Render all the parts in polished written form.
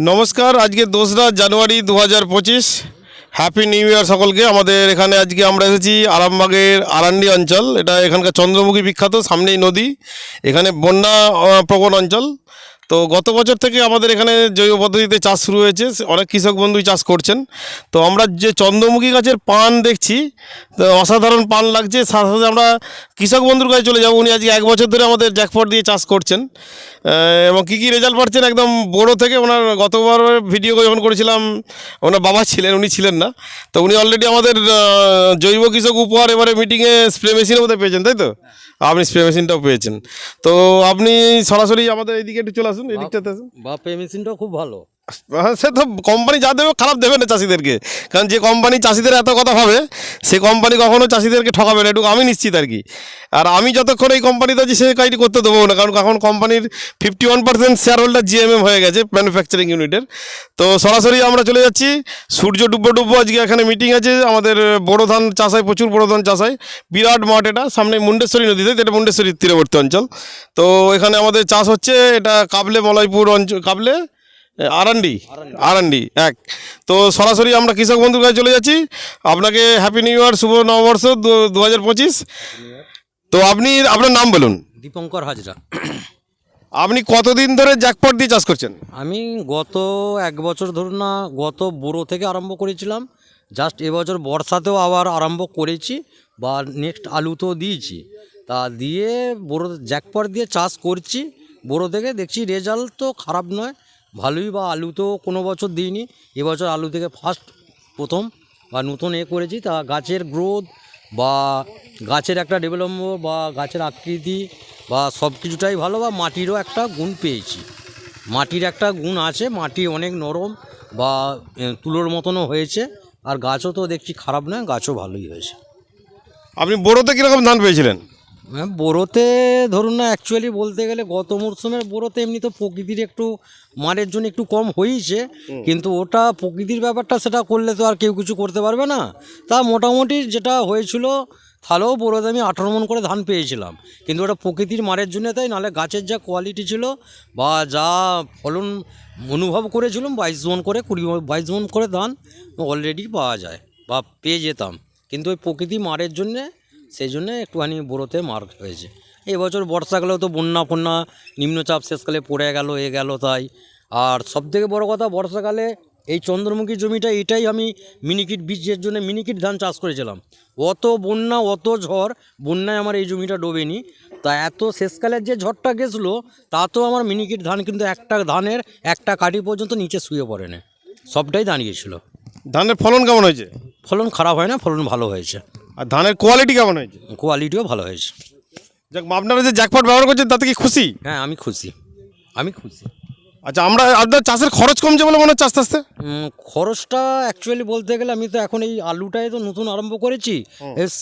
নমস্কার, আজকে 2রা জানুয়ারি 2025। Happy new year সকলকে। আমাদের এখানে আজকে আমরা এসেছি আরামবাগের আরান্ডি অঞ্চল। এটা এখানকার চন্দ্রমুখী বিখ্যাত, সামনেই নদী, এখানে বন্যা প্রবণ অঞ্চল। তো গত বছর থেকে আমাদের এখানে জৈব পদ্ধতিতে চাষ শুরু হয়েছে, অনেক কৃষক বন্ধুই চাষ করছেন। তো আমরা যে চন্দ্রমুখী গাছের পান দেখছি, তো অসাধারণ পান লাগছে। সাথে সাথে আমরা কৃষক বন্ধুর কাছে চলে যাব। উনি আজকে 1 বছর ধরে আমাদের জ্যাকপট দিয়ে চাষ করছেন এবং কী কী রেজাল্ট পাচ্ছেন একদম বড়ো থেকে। ওনার গতবার ভিডিও যখন করেছিলাম, ওনার বাবা ছিলেন, উনি ছিলেন না। তো উনি অলরেডি আমাদের জৈব কৃষক উপহার এবারে মিটিংয়ে স্প্রে মেশিনের মধ্যে পেয়েছেন, তাই তো? আপনি স্প্রে মেশিনটাও পেয়েছেন। তো আপনি সরাসরি আমাদের এইদিকে একটু চলে আসুন, এদিকটাতে আসুন। বা স্প্রে মেশিনটাও খুব ভালো। হ্যাঁ, সে তো কোম্পানি যা দেবে খারাপ দেবে না চাষিদেরকে, কারণ যে কোম্পানি চাষিদের এত কথা ভাবে সে কোম্পানি কখনো চাষিদেরকে ঠকাবে না, এটুকু আমি নিশ্চিত আর কি। আর আমি যতক্ষণ এই কোম্পানিতে আছি সে কাজটি করতে দেবো না, কারণ এখন কোম্পানির 51% শেয়ার হোল্ডার জিএমএম হয়ে গেছে ম্যানুফ্যাকচারিং ইউনিটের। তো সরাসরি আমরা চলে যাচ্ছি। সূর্য ডুব্বো আজকে এখানে মিটিং আছে আমাদের। বড় ধান চাষ হয়, প্রচুর বড় ধান চাষ হয়, বিরাট মাঠ এটা, সামনে মুন্ডেশ্বরী নদীতে, এটা মুন্ডেশ্বরীর তীরবর্তী অঞ্চল। তো এখানে আমাদের চাষ হচ্ছে, এটা কাবলে মলয়পুর অঞ্চল, কাবলে আরান্ডি 1। তো সরাসরি আমরা কৃষক বন্ধুর কাছে চলে যাচ্ছি। আপনাকে হ্যাপি নিউ ইয়ার, শুভ নববর্ষ 2025। তো আপনি আপনার নাম বলুন। দীপঙ্কর হাজরা। আপনি কতদিন ধরে জ্যাকপট দিয়ে চাষ করছেন? আমি গত 1 বছর ধরুন না, গত বোরো থেকে আরম্ভ করেছিলাম। জাস্ট এবছর বর্ষাতেও আবার আরম্ভ করেছি, বা নেক্সট আলুতেও দিয়েছি। তা দিয়ে বোরো জ্যাকপট দিয়ে চাষ করছি। বোরো থেকে দেখছি রেজাল্ট তো খারাপ নয়, ভালোই। বা আলুতেও কোনো বছর দিইনি, এবছর আলু থেকে প্রথম বা নতুন করেছি। তা গাছের গ্রোথ বা গাছের একটা ডেভেলপমেন্ট বা গাছের আকৃতি বা সব কিছুটাই ভালো। বা মাটিরও একটা গুণ পেয়েছি, মাটির একটা গুণ আছে, মাটি অনেক নরম বা তুলোর মতনও হয়েছে। আর গাছও তো দেখছি খারাপ নয়, গাছও ভালোই হয়েছে। আপনি বোরোতে কীরকম ধান পেয়েছিলেন? হ্যাঁ, বোরোতে ধরুন না, অ্যাকচুয়ালি বলতে গেলে গত মরশুমের বোরোতে এমনি তো প্রকৃতির একটু মারের জন্য একটু কম হয়েছে, কিন্তু ওটা প্রকৃতির ব্যাপারটা, সেটা করলে তো আর কেউ কিছু করতে পারবে না। তা মোটামুটি যেটা হয়েছিল, তাহলেও বোরোতে আমি 18 মণ করে ধান পেয়েছিলাম, কিন্তু ওটা প্রকৃতির মারের জন্য, তাই নাহলে গাছের যা কোয়ালিটি ছিল বা যা ফলন অনুভব করেছিলাম, 22 মণ করে 22 মণ করে ধান অলরেডি পাওয়া যায় বা পেয়ে যেতাম। কিন্তু ওই প্রকৃতি মারের জন্যে, সেই জন্যে একটুখানি বোরোতে মার্ক হয়েছে। এবছর বর্ষাকালেও তো বন্যা নিম্নচাপ শেষকালে পড়ে গেল তাই। আর সবথেকে বড় কথা, বর্ষাকালে এই চন্দ্রমুখী জমিটা, এটাই আমি মিনিকিট বীজের জন্য মিনিকিট ধান চাষ করেছিলাম। অত বন্যা, অত ঝড়, বন্যায় আমার এই জমিটা ডোবেনি। তা এত শেষকালের যে ঝড়টা গেছিলো, তাতেও আমার মিনিকিট ধান কিন্তু একটা ধানের একটা কাঠি পর্যন্ত নিচে শুয়ে পড়ে না, সবটাই দাঁড়িয়েছিল। ধানের ফলন কেমন হয়েছে? ফলন খারাপ হয় না, ফলন ভালো হয়েছে। আর ধানের কোয়ালিটি কেমন হয়েছে? কোয়ালিটিও ভালো হয়েছে। যাক, আপনারা যে জ্যাকপট ব্যবহার করছেন তাতে কি খুশি? হ্যাঁ, আমি খুশি। আচ্ছা, আপনার চাষের খরচ কমছে বলে মনে হচ্ছে আস্তে আস্তে? খরচটা অ্যাকচুয়ালি বলতে গেলে, আমি তো এখন এই আলুটাই তো নতুন আরম্ভ করেছি,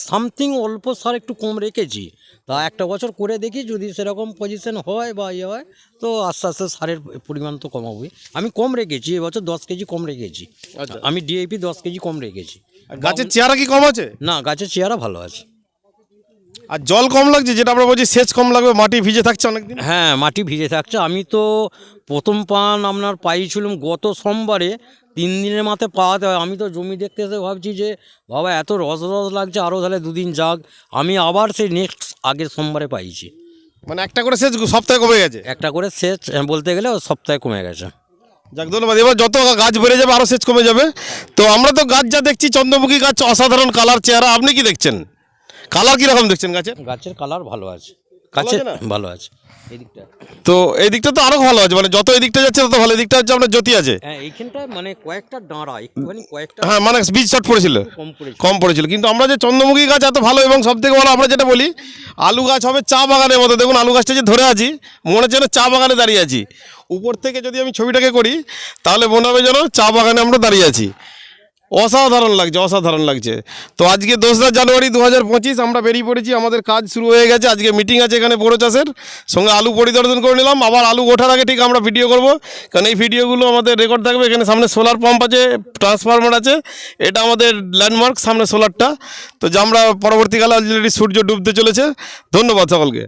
সামথিং অল্প সার একটু কম রেখেছি। তা একটা বছর করে দেখি, যদি সেরকম পজিশন হয় বা ইয়ে হয়, তো আস্তে আস্তে সারের পরিমাণ তো কমাবোই। আমি কম রেখেছি, এবছর 10 কেজি কম রেখেছি। আচ্ছা, আমি ডিএপি 10 কেজি কম রেখেছি। গাছের চেহারা কি কম আছে? না, গাছের চেহারা ভালো আছে। আর জল কম লাগছে, যেটা আমরা বলছি সেচ কম লাগবে, মাটি ভিজে থাকছে অনেকদিন। হ্যাঁ, মাটি ভিজে থাকছে। আমি তো প্রথম পান আপনার পাইছিলাম গত সোমবারে, 3 দিনের মাথায় পাওয়াতে হয়। আমি তো জমি দেখতে এসে ভাবছি যে বাবা এত রস লাগছে, আরও তাহলে 2 দিন যাক। আমি আবার সেই নেক্সট আগের সোমবারে পাইছি। মানে একটা করে সেচ সপ্তাহে কমে গেছে? একটা করে সেচ বলতে গেলে সপ্তাহে কমে গেছে। যাক, ধন্যবাদ। এবার যত গাছ বেড়ে যাবে আরও সেচ কমে যাবে। তো আমরা তো গাছ যা দেখছি, চন্দ্রমুখী গাছ অসাধারণ কালার, চেহারা। আপনি কি দেখছেন? কালার কীরকম দেখছেন গাছের? গাছের কালার ভালো আছে, গাছের ভালো আছে। এই দিকটা, তো এই দিকটা তো আরও ভালো আছে, মানে যত এই দিকটা যাচ্ছে তত ভালো। এই দিকটা হচ্ছে আপনার জ্যোতি আছে। হ্যাঁ, এইখানটা মানে কয়েকটা ডাঁড়া একটুখানি, কয়েকটা, হ্যাঁ, মানে বীজ শর্ট পড়েছিল, কম পড়েছিল। কিন্তু আমরা যে চন্দ্রমুখী গাছ এত ভালো, এবং সব থেকে ভালো আমরা যেটা বলি, আলু গাছ হবে চা বাগানের মতো। দেখুন আলু গাছটা যে ধরে আছি, মনে হচ্ছে যেন চা বাগানে দাঁড়িয়ে আছি। উপর থেকে যদি আমি ছবিটাকে করি, তাহলে মনে হবে যেন চা বাগানে আমরা দাঁড়িয়ে আছি। অসাধারণ লাগছে। তো আজকে 2রা জানুয়ারি 2025 আমরা বেরিয়ে পড়েছি, আমাদের কাজ শুরু হয়ে গেছে। আজকে মিটিং আছে এখানে বড় চাষের সঙ্গে, আলু পরিদর্শন করে নিলাম। আবার আলু ওঠার আগে ঠিক আমরা ভিডিও করব, কারণ এই ভিডিওগুলো আমাদের রেকর্ড থাকবে। এখানে সামনে সোলার পাম্প আছে, ট্রান্সফরমার আছে, এটা আমাদের ল্যান্ডমার্ক সামনে সোলারটা। তো যে আমরা পরবর্তীকালে অলরেডি সূর্য ডুবতে চলেছে। ধন্যবাদ সকলকে।